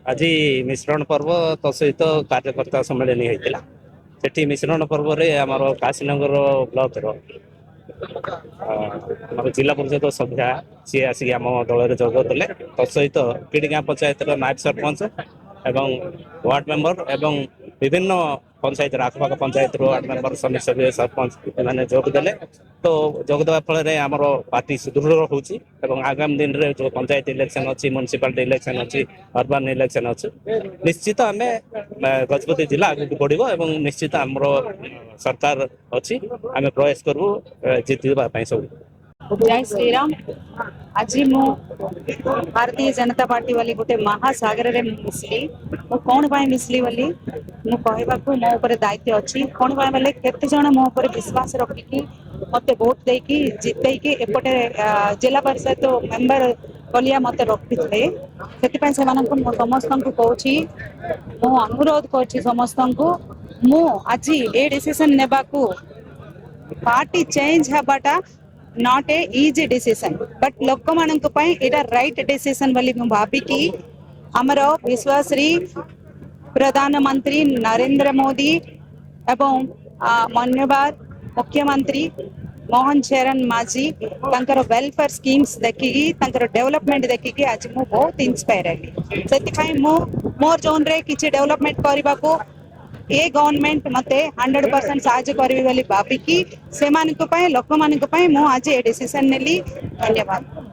आज मिश्रण पर्व तो सहित कार्यकर्ता सम्मेलन होता सेठी मिश्रण पर्व आमर काशीनगर ब्लॉक जिला परिषद सभ्या सी आसिक आम दल जोगदे तत्सहित पिड़गाँ पंचायत नायब सरपंच एवं वार्ड मेंबर एवं विभिन्न पंचायत आखपाख पंचायत वार्ड मेंबर समिति सभ्य सरपंच मैंने जोगदे तो जोगदेवा फल आमर पार्टी सुदृढ़ होची आगामी दिन में जो पंचायत इलेक्शन अच्छी म्युनिसिपालिटी इलेक्शन अच्छी अर्बन इलेक्शन अच्छी निश्चित आम गजपति जिला आगे बढ़ो और निश्चित आमर सरकार अच्छी आम प्रयास करूँ जीतवा सब। जय श्री राम। आज मु भारतीय जनता पार्टी वाली गोटे महासागर रे मिसली मु कौन पाई मिसली वाली मु कहबाकू मो ऊपर दायित्व अच्छी कौन पाई बोले केते जण मो ऊपर विश्वास रखिकी मते वोट देकी जितेकी एपटे जिला परिषद मेंबर कलिया मते रखिथे सेति पई सेमानन को समस्त को कहूची मु अनुरोध करछि समस्त को मु आज ए डिसीजन नेबाकू पार्टी चेंज हबाटा not a easy decision but लोक मानक पई एटा राइट डिसीजन बोली मु भाबी कि हमर विश्वासरी प्रधानमंत्री नरेंद्र मोदी एवं मान्यवर मुख्यमंत्री मोहन चरण माझी तंकर वेलफेयर स्कीम्स देखिकी तंकर डेवलपमेंट देखिकी आज मु बहुत इंस्पायर हेली सेति पई मु मोर जोन रे किछि डेवलपमेंट करबा को ये गवर्नमेंट मते 100% साहाय्य करी बोली भाबिकी से लोक मान मु आज ए डिसीजन नेली। धन्यवाद।